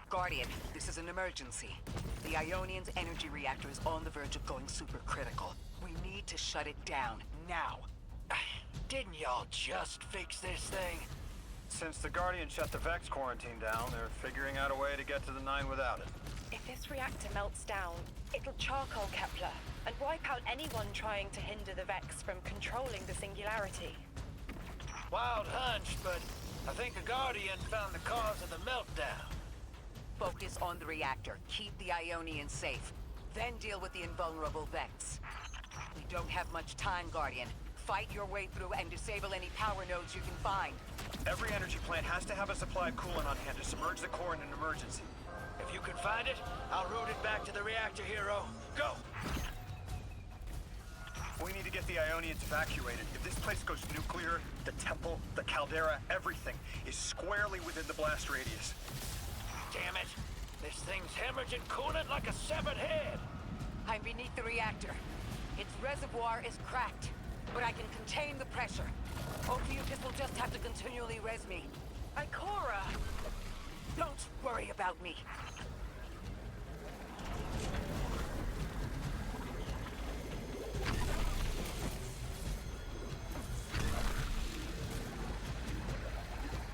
Guardian, this is an emergency. The Ionian's energy reactor is on the verge of going supercritical. We need to shut it down, now. Didn't y'all just fix this thing? Since the Guardian shut the Vex quarantine down, they're figuring out a way to get to the 9 without it. If this reactor melts down, it'll charcoal Kepler and wipe out anyone trying to hinder the Vex from controlling the Singularity. Wild hunch, but I think the Guardian found the cause of the meltdown. Focus on the reactor. Keep the Ionians safe. Then deal with the invulnerable Vex. We don't have much time, Guardian. Fight your way through and disable any power nodes you can find. Every energy plant has to have a supply of coolant on hand to submerge the core in an emergency. If you can find it, I'll route it back to the reactor, Hero. Go! We need to get the Ionians evacuated. If this place goes nuclear, the temple, the caldera, everything is squarely within the blast radius. Damn it! This thing's hemorrhaging coolant like a severed head! I'm beneath the reactor. Its reservoir is cracked, but I can contain the pressure. Ophiuchus will just have to continually res me. Ikora! Don't worry about me.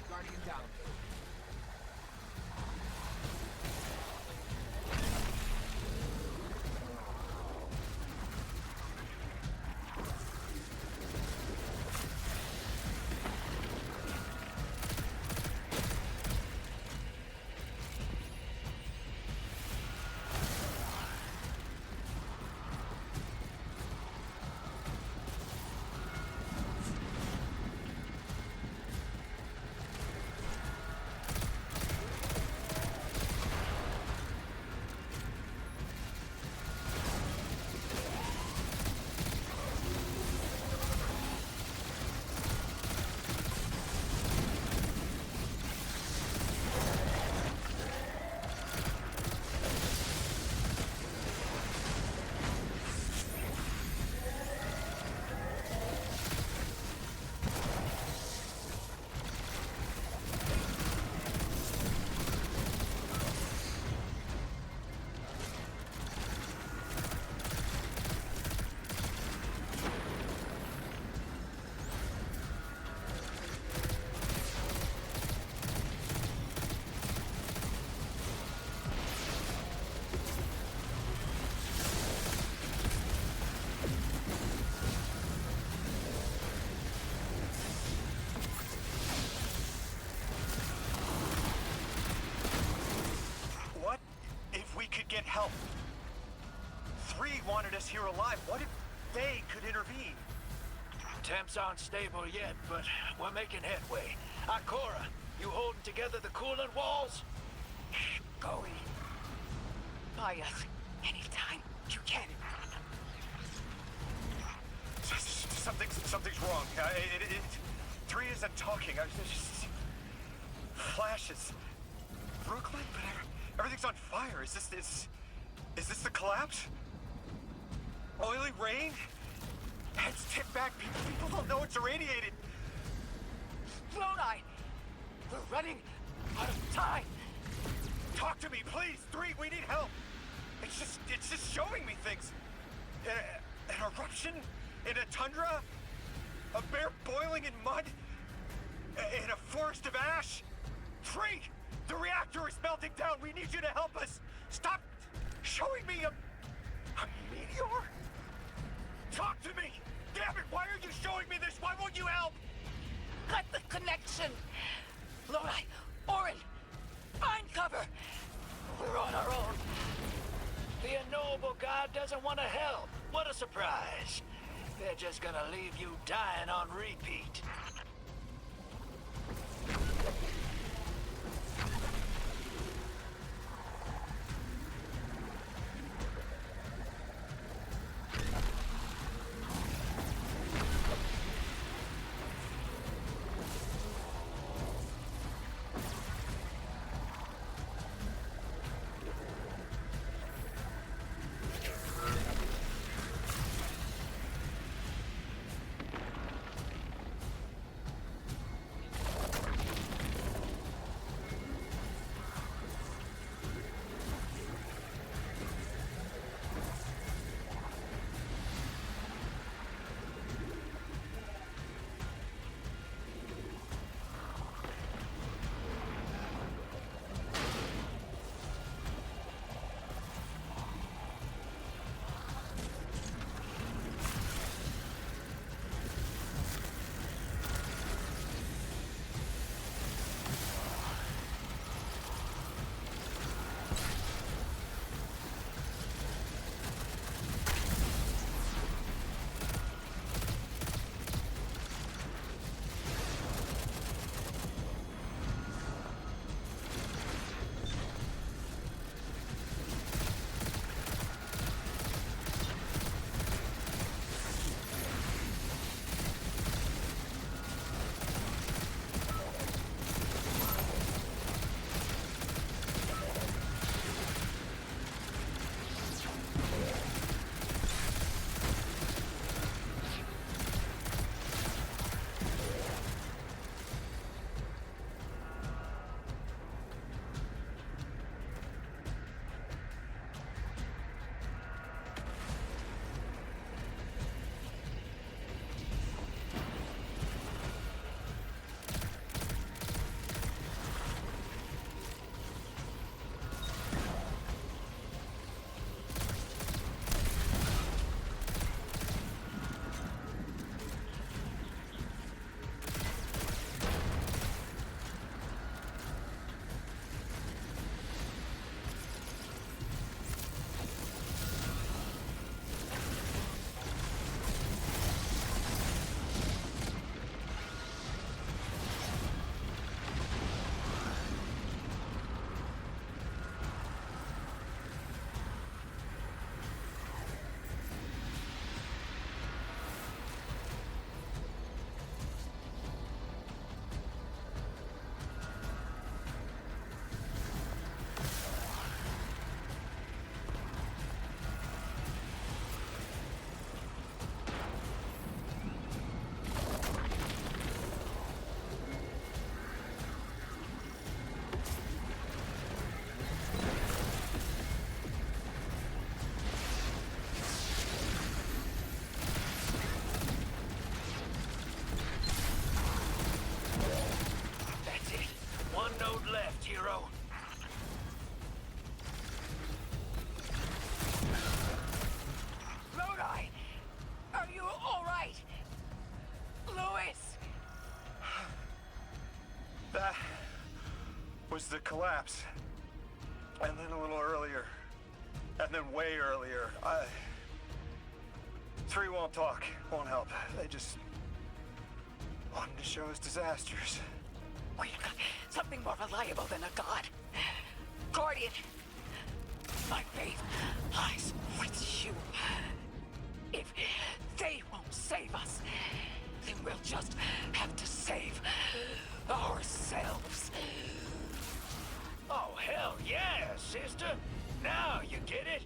Guardian down. Get help. 3 wanted us here alive. What if they could intervene? Temps aren't stable yet, but we're making headway. Ikora, you holding together the coolant walls? Going. Buy us anytime you can. Something's wrong. 3 isn't talking. Just flashes. Brooklyn, but everything's on fire. Is this the collapse? Oily rain? Heads tipped back. People don't know it's irradiated. Lodi! We're running out of time! Talk to me, please! 3, we need help! It's just showing me things. An eruption? In a tundra? A bear boiling in mud? In a forest of ash? 3! The reactor is melting down! We need you to help us! Stop showing me a meteor? Talk to me! Damn it, why are you showing me this? Why won't you help? Cut the connection! Lodi! Orin! Find cover! We're on our own. The unknowable god doesn't want to help. What a surprise. They're just gonna leave you dying on repeat. a collapse. And then a little earlier. And then way earlier. 3 won't talk, won't help. They just wanted to show us disasters. We've got something more reliable than a god. Guardian, my faith lies with you. If they won't save us, then we'll just have to save ourselves. Oh, hell yeah, sister. Now you get it.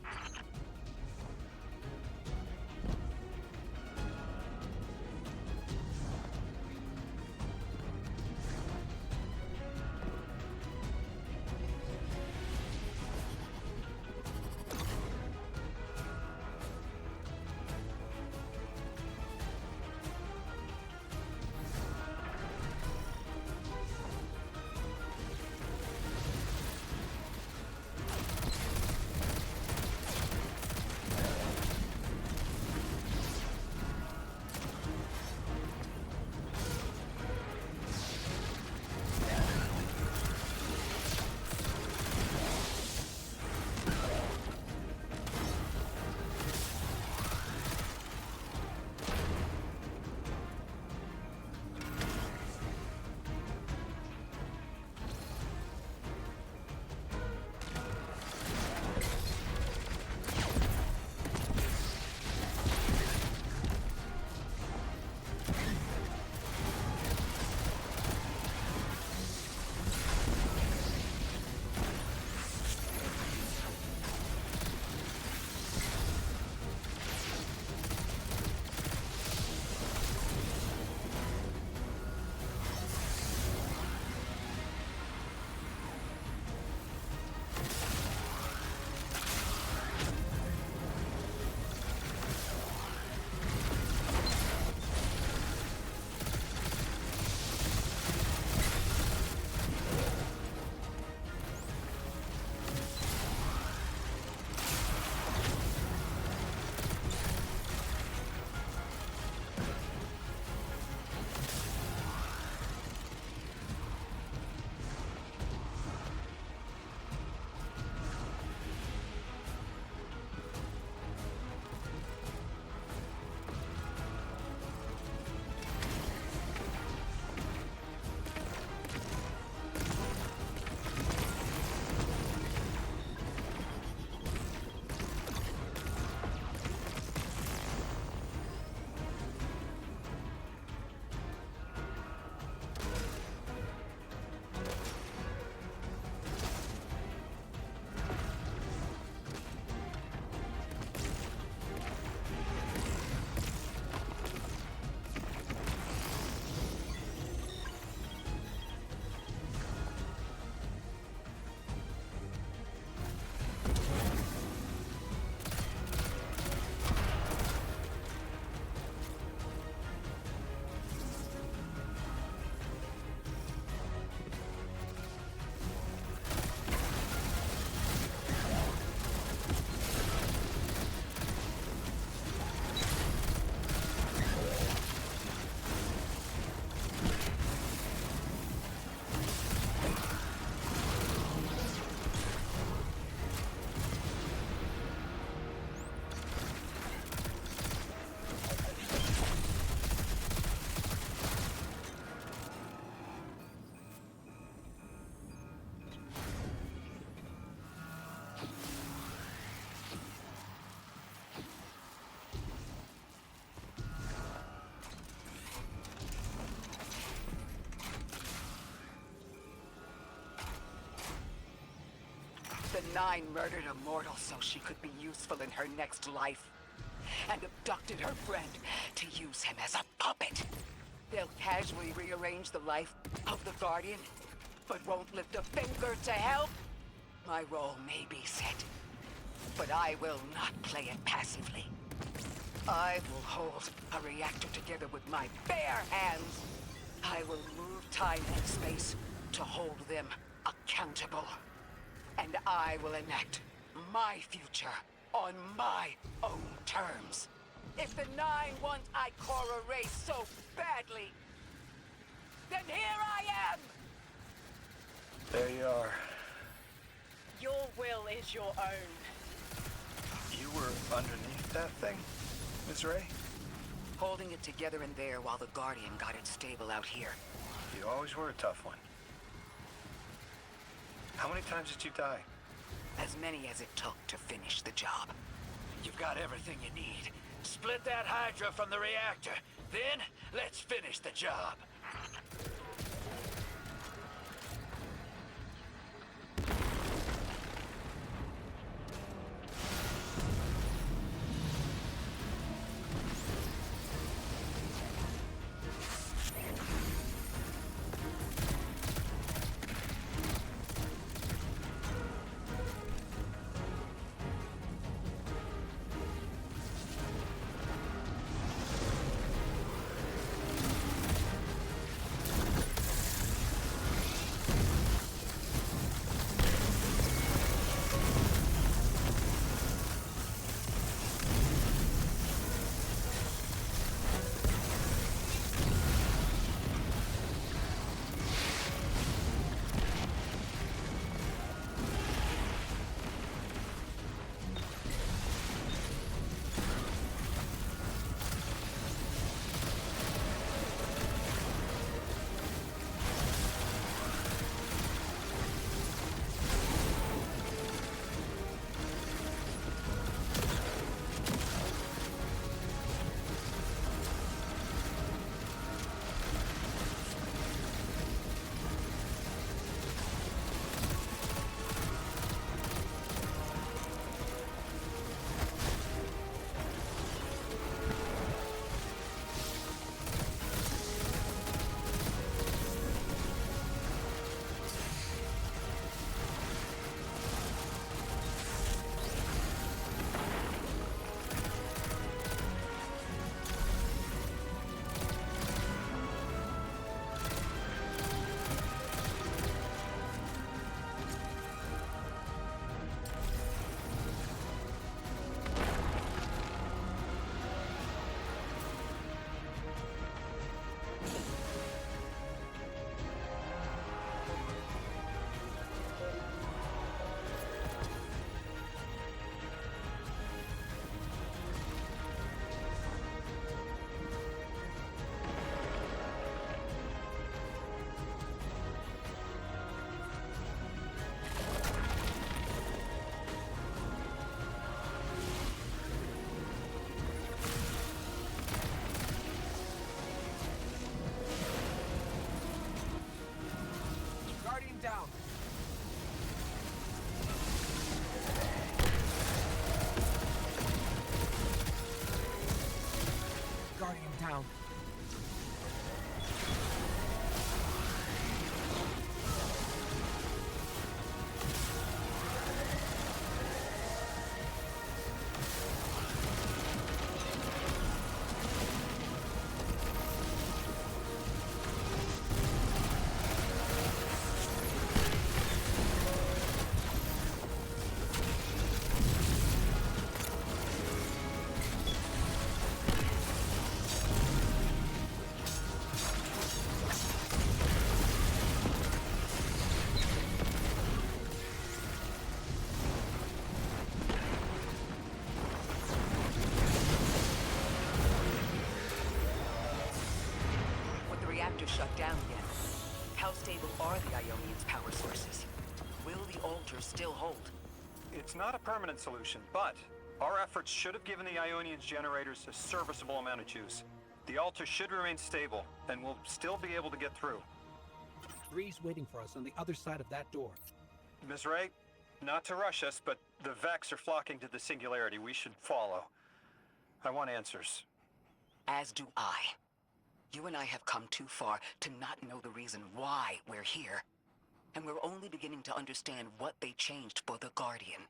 The Nine murdered a mortal so she could be useful in her next life, and abducted her friend to use him as a puppet. They'll casually rearrange the life of the Guardian, but won't lift a finger to help. My role may be set, but I will not play it passively. I will hold a reactor together with my bare hands. I will move time and space to hold them accountable. And I will enact my future on my own terms. If the Nine want Ikora race so badly, then here I am! There you are. Your will is your own. You were underneath that thing, Miss Ray? Holding it together in there while the Guardian got it stable out here. You always were a tough one. How many times did you die? As many as it took to finish the job. You've got everything you need. Split that Hydra from the reactor. Then, let's finish the job. Guardian down. Guardian down. With the reactor shut down again, how stable are the Ionian's power sources? Will the altar still hold? It's not a permanent solution, but our efforts should have given the Ionian's generators a serviceable amount of juice. The altar should remain stable, and we'll still be able to get through. Three's waiting for us on the other side of that door. Ms. Ray, not to rush us, but the Vex are flocking to the Singularity. We should follow. I want answers. As do I. You and I have come too far to not know the reason why we're here. And we're only beginning to understand what they changed for the Guardian.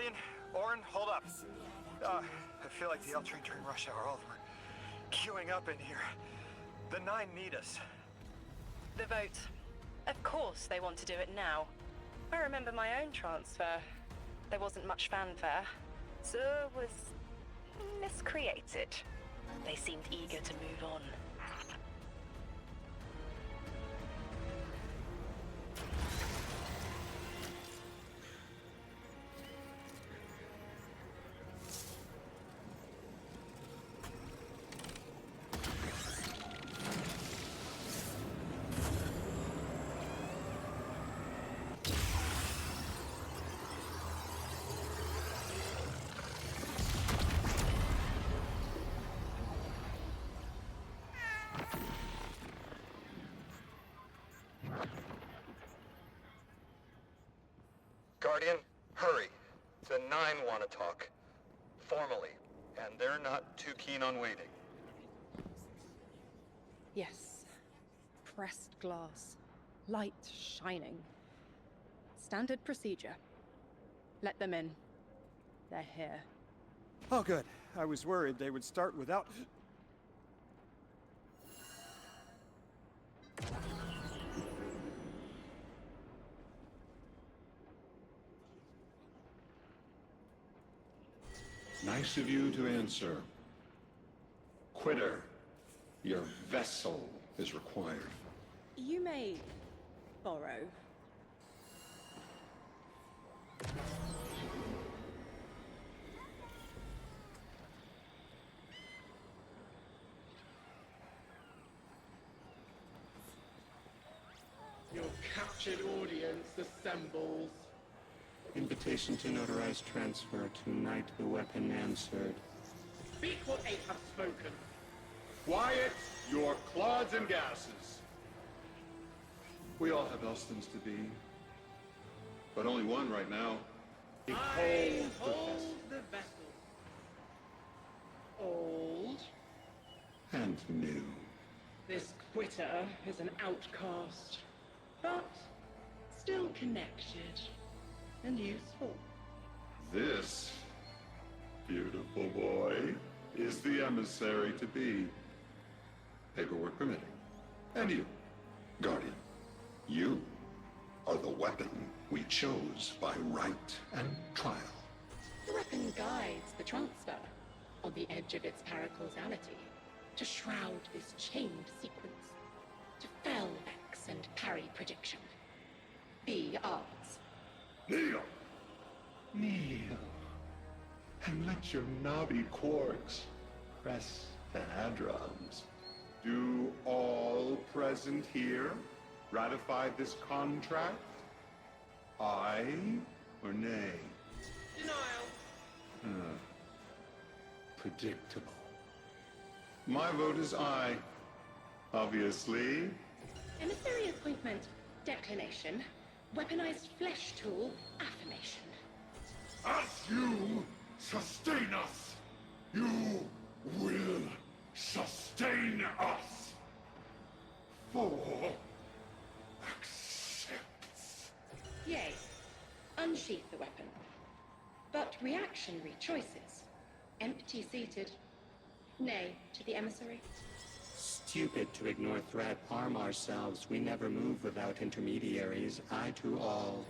Guardian, Orin, hold up. I feel like the L train during rush hour all over. Queuing up in here. The Nine need us. The vote. Of course they want to do it now. I remember my own transfer. There wasn't much fanfare. Zur was miscreated. They seemed eager to move on. Guardian, hurry. The Nine want to talk. Formally. And they're not too keen on waiting. Yes. Pressed glass. Light shining. Standard procedure. Let them in. They're here. Oh, good. I was worried they would start without... Nice of you to answer. Quitter, your vessel is required. You may borrow. Your captured audience assembles. Invitation to notarize transfer. Tonight the weapon answered. Speak what eight have spoken. Quiet your clods and gases. We all have Elstons to be. But only one right now. I hold the vessel. Old. And new. This quitter is an outcast, but still connected and useful. This beautiful boy is the emissary to be. Paperwork permitting. And you, Guardian, you are the weapon we chose by right and trial. The weapon guides the transfer on the edge of its paracausality to shroud this chained sequence, to fell Vex and parry prediction. Be ours. Kneel! Kneel. And let your knobby quarks press the hadrons. Do all present here ratify this contract? Aye or nay? Denial. Predictable. My vote is aye. Obviously. Emissary appointment, declination. Weaponized flesh tool, affirmation. As you sustain us, you will sustain us. For accepts. Yea. Unsheath the weapon. But reactionary choices. Empty-seated. Nay to the emissary. Stupid to ignore threat, arm ourselves. We never move without intermediaries. I to all.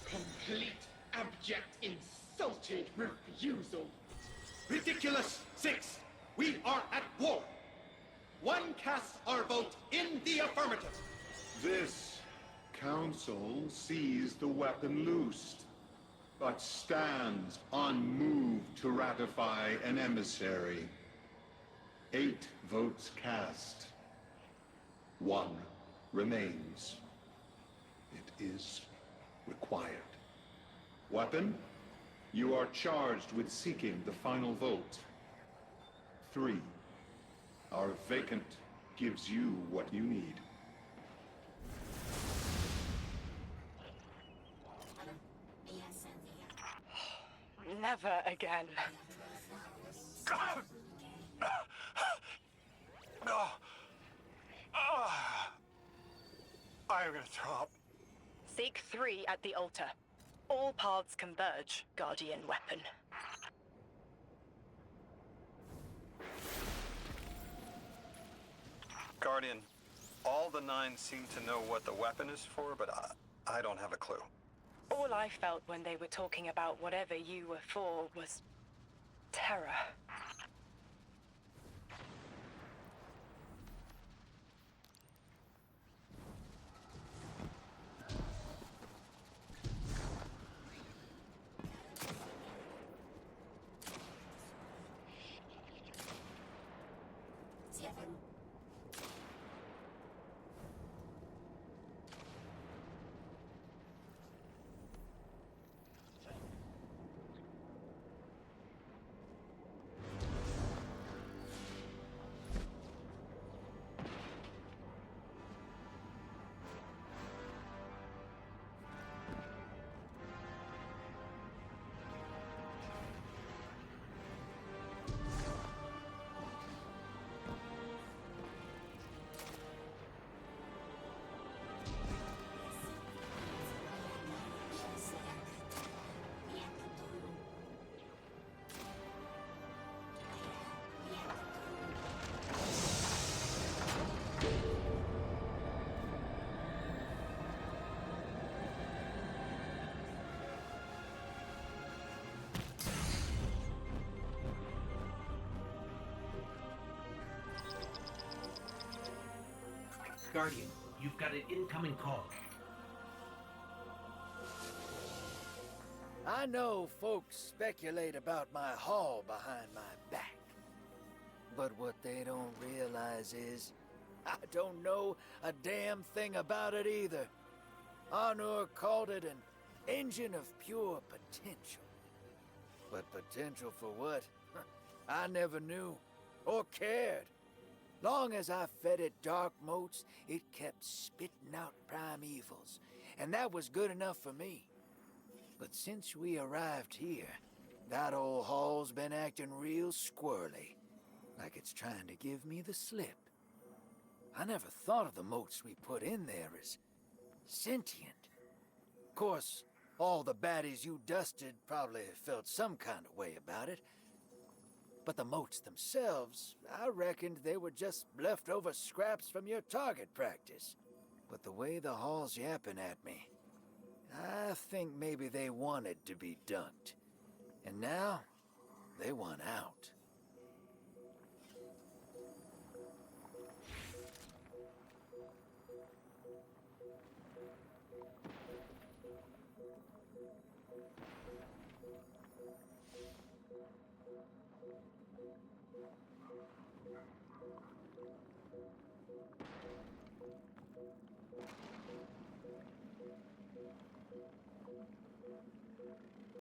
Complete, abject, insulted refusal. Ridiculous! 6! We are at war! One casts our vote in the affirmative! This council sees the weapon loosed, but stands unmoved to ratify an emissary. 8 votes cast. 1 remains. It is required. Weapon, you are charged with seeking the final vote. 3. Our vacant gives you what you need. Never again. I'm gonna throw up. Seek 3 at the altar. All paths converge, Guardian weapon. Guardian, all the 9 seem to know what the weapon is for, but I don't have a clue. All I felt when they were talking about whatever you were for was terror. Guardian, you've got an incoming call. I know folks speculate about my haul behind my back. But what they don't realize is, I don't know a damn thing about it either. Arnor called it an engine of pure potential. But potential for what? I never knew, or cared. Long as I fed it dark motes, it kept spitting out primevals, and that was good enough for me. But since we arrived here, that old hall's been acting real squirrely, like it's trying to give me the slip. I never thought of the motes we put in there as sentient. Of course, all the baddies you dusted probably felt some kind of way about it. But the motes themselves, I reckoned they were just leftover scraps from your target practice. But the way the hall's yapping at me, I think maybe they wanted to be dunked. And now, they want out.